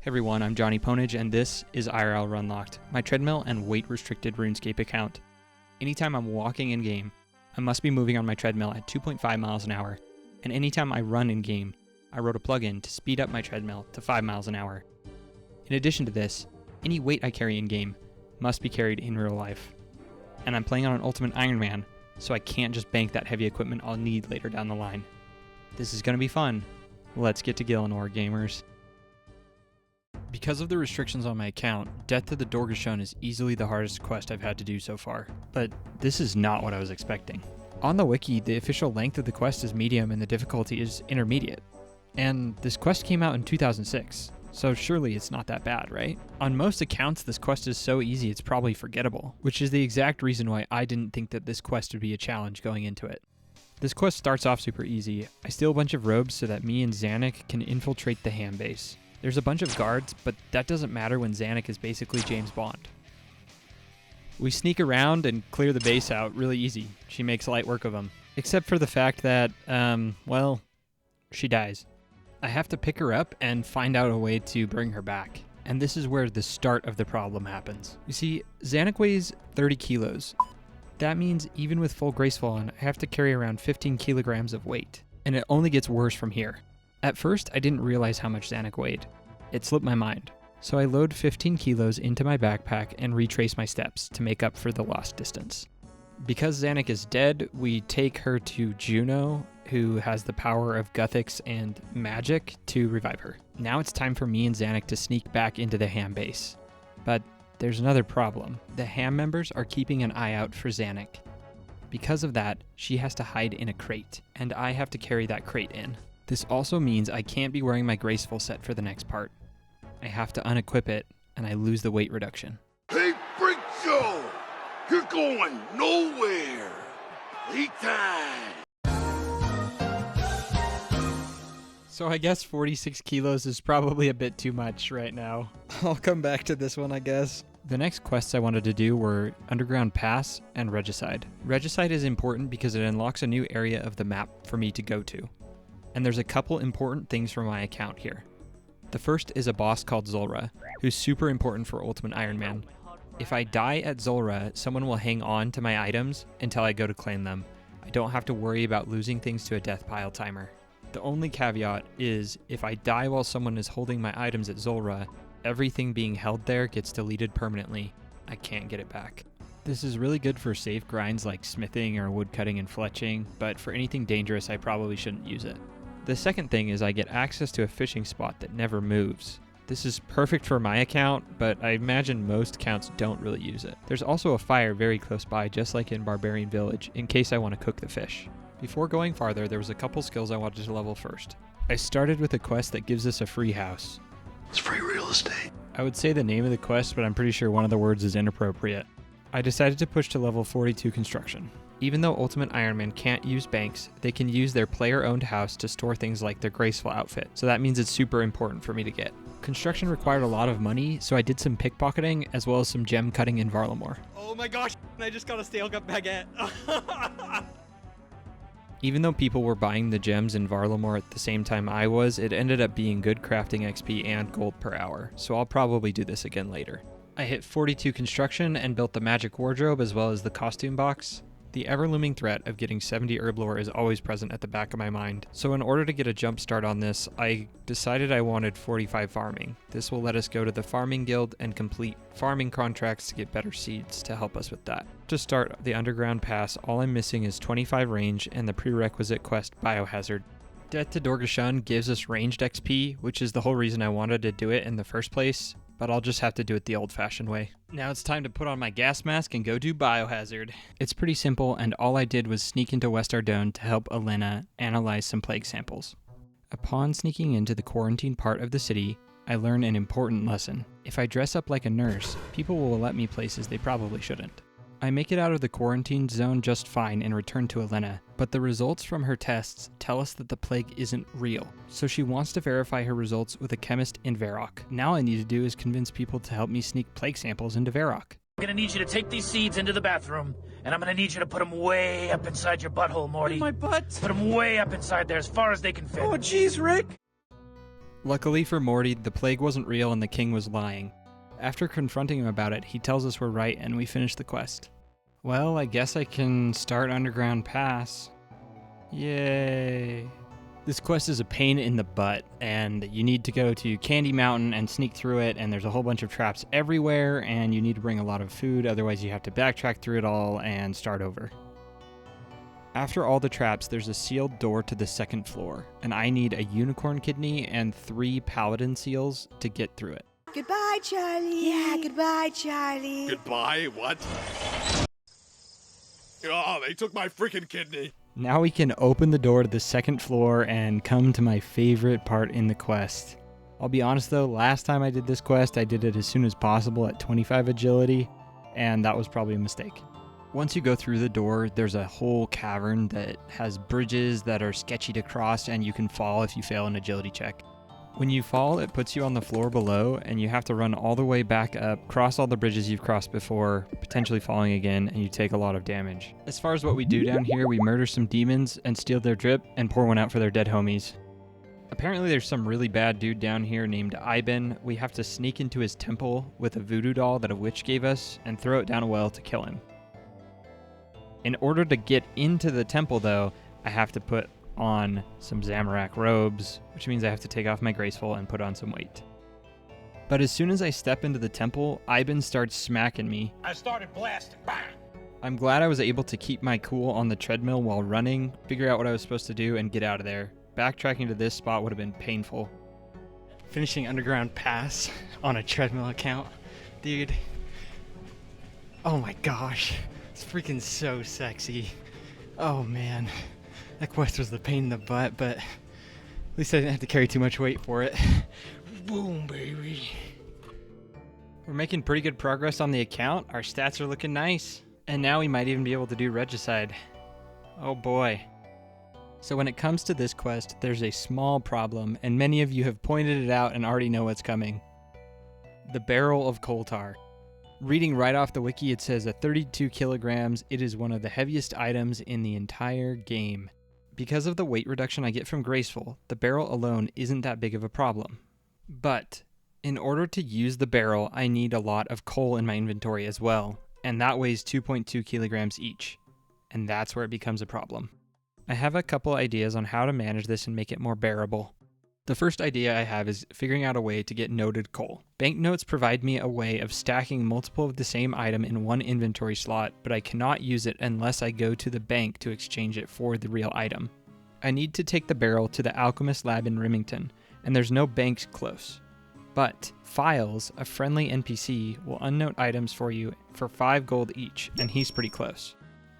Hey everyone, I'm Johnny Ponage, and this is IrlRunLocked, my treadmill and weight-restricted RuneScape account. Anytime I'm walking in-game, I must be moving on my treadmill at 2.5 miles an hour, and anytime I run in-game, I wrote a plugin to speed up my treadmill to 5 miles an hour. In addition to this, any weight I carry in-game must be carried in real life. And I'm playing on an Ultimate Ironman, so I can't just bank that heavy equipment I'll need later down the line. This is going to be fun. Let's get to Gillinor, gamers. Because of the restrictions on my account, Death to the Dorgeshuun is easily the hardest quest I've had to do so far. But this is not what I was expecting. On the wiki, the official length of the quest is medium and the difficulty is intermediate. And this quest came out in 2006, so surely it's not that bad, right? On most accounts, this quest is so easy it's probably forgettable, which is the exact reason why I didn't think that this quest would be a challenge going into it. This quest starts off super easy. I steal a bunch of robes so that me and Zanuck can infiltrate the ham base. There's a bunch of guards, but that doesn't matter when Zanuck is basically James Bond. We sneak around and clear the base out really easy. She makes light work of them. Except for the fact that, well, she dies. I have to pick her up and find out a way to bring her back. And this is where the start of the problem happens. You see, Zanuck weighs 30 kilos. That means even with full Graceful on, I have to carry around 15 kilograms of weight. And it only gets worse from here. At first, I didn't realize how much Zanuck weighed. It slipped my mind. So I load 15 kilos into my backpack and retrace my steps to make up for the lost distance. Because Zanuck is dead, we take her to Juno, who has the power of Guthix and magic, to revive her. Now it's time for me and Zanuck to sneak back into the ham base. But there's another problem. The ham members are keeping an eye out for Zanuck. Because of that, she has to hide in a crate, and I have to carry that crate in. This also means I can't be wearing my Graceful set for the next part. I have to unequip it, and I lose the weight reduction. Hey, Freak Show! You're going nowhere! Retime! So I guess 46 kilos is probably a bit too much right now. I'll come back to this one, I guess. The next quests I wanted to do were Underground Pass and Regicide. Regicide is important because it unlocks a new area of the map for me to go to. And there's a couple important things for my account here. The first is a boss called Zulrah, who's super important for Ultimate Ironman. If I die at Zulrah, someone will hang on to my items until I go to claim them. I don't have to worry about losing things to a death pile timer. The only caveat is, if I die while someone is holding my items at Zulrah, everything being held there gets deleted permanently. I can't get it back. This is really good for safe grinds like smithing or woodcutting and fletching, but for anything dangerous I probably shouldn't use it. The second thing is I get access to a fishing spot that never moves. This is perfect for my account, but I imagine most accounts don't really use it. There's also a fire very close by, just like in Barbarian Village, in case I want to cook the fish. Before going farther, there was a couple skills I wanted to level first. I started with a quest that gives us a free house. It's free real estate. I would say the name of the quest, but I'm pretty sure one of the words is inappropriate. I decided to push to level 42 construction. Even though Ultimate Ironman can't use banks, they can use their player-owned house to store things like their Graceful outfit, so that means it's super important for me to get. Construction required a lot of money, so I did some pickpocketing as well as some gem cutting in Varlamore. Oh my gosh, I just got a stale gut baguette. Even though people were buying the gems in Varlamore at the same time I was, it ended up being good crafting XP and gold per hour, so I'll probably do this again later. I hit 42 construction and built the magic wardrobe as well as the costume box. The ever-looming threat of getting 70 herb lore is always present at the back of my mind, so in order to get a jump start on this, I decided I wanted 45 farming. This will let us go to the farming guild and complete farming contracts to get better seeds to help us with that. To start the underground pass, all I'm missing is 25 range and the prerequisite quest Biohazard. Death to Dorgeshuun gives us ranged XP, which is the whole reason I wanted to do it in the first place, but I'll just have to do it the old-fashioned way. Now it's time to put on my gas mask and go do Biohazard. It's pretty simple, and all I did was sneak into West Ardone to help Elena analyze some plague samples. Upon sneaking into the quarantine part of the city, I learn an important lesson. If I dress up like a nurse, people will let me places they probably shouldn't. I make it out of the quarantine zone just fine and return to Elena, but the results from her tests tell us that the plague isn't real, so she wants to verify her results with a chemist in Varrock. Now all I need to do is convince people to help me sneak plague samples into Varrock. I'm gonna need you to take these seeds into the bathroom, and I'm gonna need you to put them way up inside your butthole, Morty. In my butt? Put them way up inside there, as far as they can fit. Oh, jeez, Rick. Luckily for Morty, the plague wasn't real and the king was lying. After confronting him about it, he tells us we're right and we finish the quest. Well, I guess I can start Underground Pass. Yay. This quest is a pain in the butt, and you need to go to Candy Mountain and sneak through it, and there's a whole bunch of traps everywhere, and you need to bring a lot of food, otherwise you have to backtrack through it all and start over. After all the traps, there's a sealed door to the second floor, and I need a unicorn kidney and 3 paladin seals to get through it. Goodbye, Charlie. Yeah, goodbye, Charlie. Goodbye, what? Oh, they took my freaking kidney. Now we can open the door to the second floor and come to my favorite part in the quest. I'll be honest though, last time I did this quest, I did it as soon as possible at 25 agility, and that was probably a mistake. Once you go through the door, there's a whole cavern that has bridges that are sketchy to cross, and you can fall if you fail an agility check. When you fall, it puts you on the floor below, and you have to run all the way back up, cross all the bridges you've crossed before, potentially falling again, and you take a lot of damage. As far as what we do down here, we murder some demons and steal their drip and pour one out for their dead homies. Apparently there's some really bad dude down here named Iben. We have to sneak into his temple with a voodoo doll that a witch gave us and throw it down a well to kill him. In order to get into the temple though, I have to put on some Zamorak robes, which means I have to take off my graceful and put on some weight. But as soon as I step into the temple, Iben starts smacking me. I started blasting. Bang! I'm glad I was able to keep my cool on the treadmill while running, figure out what I was supposed to do, and get out of there. Backtracking to this spot would have been painful. Finishing Underground Pass on a treadmill account. Dude. Oh my gosh. It's freaking so sexy. Oh man. That quest was the pain in the butt, but at least I didn't have to carry too much weight for it. Boom, baby. We're making pretty good progress on the account. Our stats are looking nice. And now we might even be able to do Regicide. Oh boy. So when it comes to this quest, there's a small problem, and many of you have pointed it out and already know what's coming. The barrel of coal tar. Reading right off the wiki, it says at 32 kilograms, it is one of the heaviest items in the entire game. Because of the weight reduction I get from Graceful, the barrel alone isn't that big of a problem. But in order to use the barrel, I need a lot of coal in my inventory as well, and that weighs 2.2 kilograms each. And that's where it becomes a problem. I have a couple ideas on how to manage this and make it more bearable. The first idea I have is figuring out a way to get noted coal. Banknotes provide me a way of stacking multiple of the same item in one inventory slot, but I cannot use it unless I go to the bank to exchange it for the real item. I need to take the barrel to the Alchemist Lab in Remington, and there's no banks close. But Files, a friendly NPC, will unnote items for you for 5 gold each, and he's pretty close.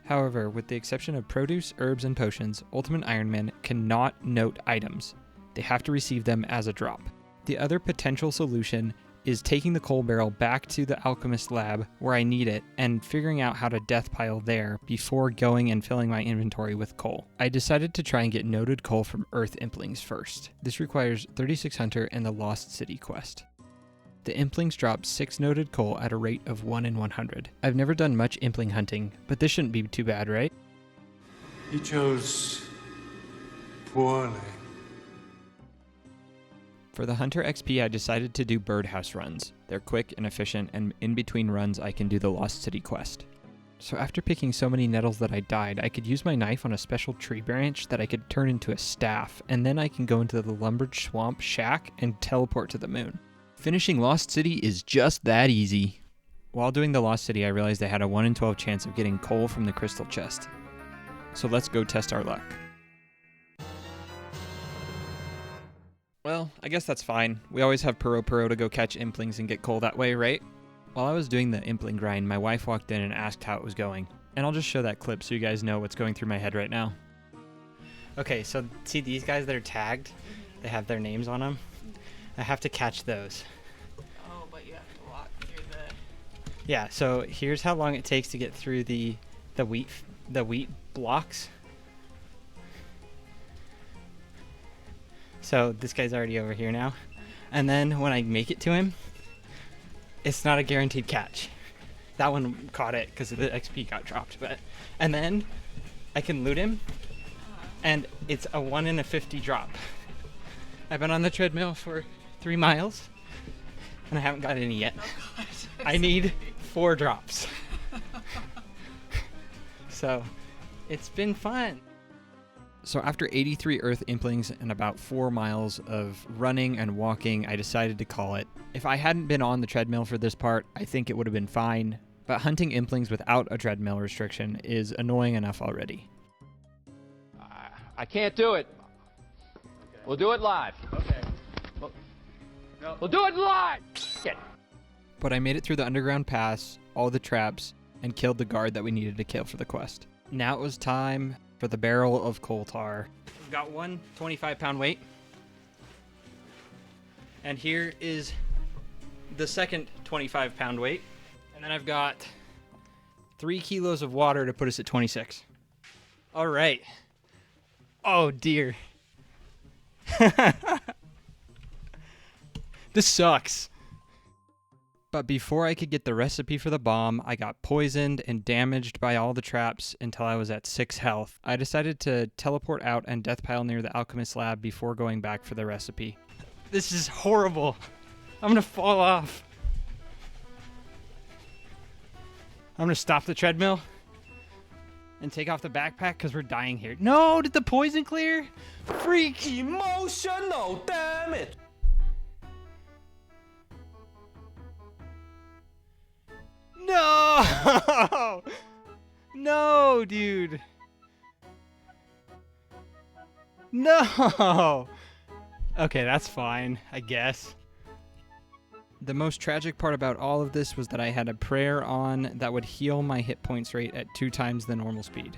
However, with the exception of produce, herbs, and potions, Ultimate Ironman cannot note items. They have to receive them as a drop. The other potential solution is taking the coal barrel back to the Alchemist Lab where I need it and figuring out how to death pile there before going and filling my inventory with coal. I decided to try and get noted coal from Earth Implings first. This requires 36 Hunter and the Lost City quest. The Implings drop 6 noted coal at a rate of 1 in 100. I've never done much Impling hunting, but this shouldn't be too bad, right? You chose poorly. For the Hunter XP, I decided to do birdhouse runs. They're quick and efficient, and in between runs, I can do the Lost City quest. So after picking so many nettles that I died, I could use my knife on a special tree branch that I could turn into a staff, and then I can go into the Lumbered Swamp shack and teleport to the moon. Finishing Lost City is just that easy. While doing the Lost City, I realized I had a 1 in 12 chance of getting coal from the crystal chest. So let's go test our luck. Well, I guess that's fine. We always have Puro to go catch Implings and get coal that way, right? While I was doing the Impling grind, my wife walked in and asked how it was going. And I'll just show that clip so you guys know what's going through my head right now. Okay, so see these guys that are tagged? They have their names on them. I have to catch those. Oh, but you have to walk through the... Yeah, so here's how long it takes to get through the wheat blocks. So this guy's already over here now. And then when I make it to him, it's not a guaranteed catch. That one caught it because the XP got dropped. And then I can loot him, and it's a 1 in a 50 drop. I've been on the treadmill for 3 miles, and I haven't got any yet. I need 4 drops. So, it's been fun. So after 83 earth implings and about 4 miles of running and walking, I decided to call it. If I hadn't been on the treadmill for this part, I think it would have been fine, but hunting implings without a treadmill restriction is annoying enough already. I can't do it. We'll do it live. Okay. We'll do it live! Shit. But I made it through the underground pass, all the traps, and killed the guard that we needed to kill for the quest. Now it was time for the barrel of coal tar. We've got one 25-pound weight. And here is the second 25-pound weight. And then I've got 3 kilos of water to put us at 26. All right. Oh, dear. This sucks. But before I could get the recipe for the bomb, I got poisoned and damaged by all the traps until I was at 6 health. I decided to teleport out and death pile near the alchemist lab before going back for the recipe. This is horrible. I'm gonna fall off. I'm gonna stop the treadmill and take off the backpack because we're dying here. No, did the poison clear? Freak! Emotional damage. No! No, dude. No! Okay, that's fine, I guess. The most tragic part about all of this was that I had a prayer on that would heal my hit points rate at 2 times the normal speed.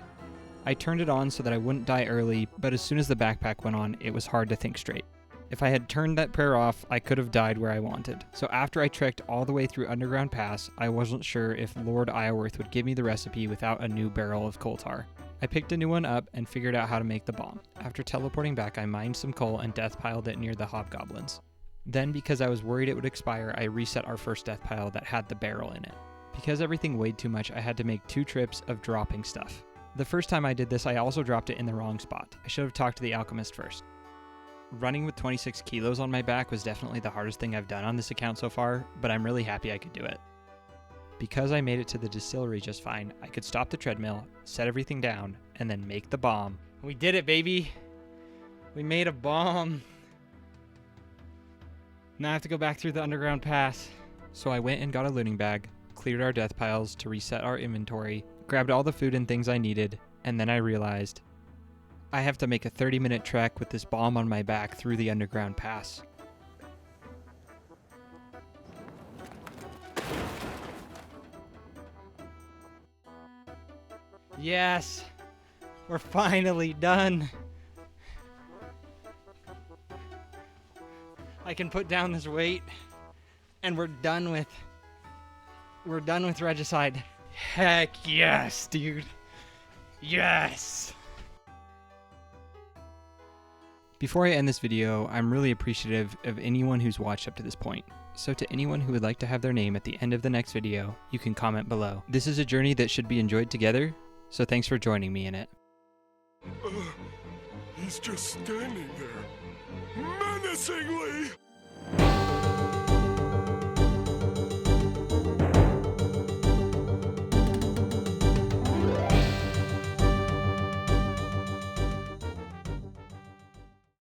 I turned it on so that I wouldn't die early, but as soon as the backpack went on, it was hard to think straight. If I had turned that prayer off, I could have died where I wanted. So after I trekked all the way through Underground Pass, I wasn't sure if Lord Iorwerth would give me the recipe without a new barrel of coal tar. I picked a new one up and figured out how to make the bomb. After teleporting back, I mined some coal and death piled it near the hobgoblins. Then, because I was worried it would expire, I reset our first death pile that had the barrel in it. Because everything weighed too much, I had to make 2 trips of dropping stuff. The first time I did this, I also dropped it in the wrong spot. I should have talked to the alchemist first. Running with 26 kilos on my back was definitely the hardest thing I've done on this account so far, but I'm really happy I could do it. Because I made it to the distillery just fine, I could stop the treadmill, set everything down, and then make the bomb. We did it, baby! We made a bomb! Now I have to go back through the underground pass. So I went and got a looting bag, cleared our death piles to reset our inventory, grabbed all the food and things I needed, and then I realized I have to make a 30-minute trek with this bomb on my back through the underground pass. Yes! We're finally done! I can put down this weight, and we're done with Regicide. Heck yes, dude! Yes! Before I end this video, I'm really appreciative of anyone who's watched up to this point. So to anyone who would like to have their name at the end of the next video, you can comment below. This is a journey that should be enjoyed together, so thanks for joining me in it. He's just standing there, menacingly!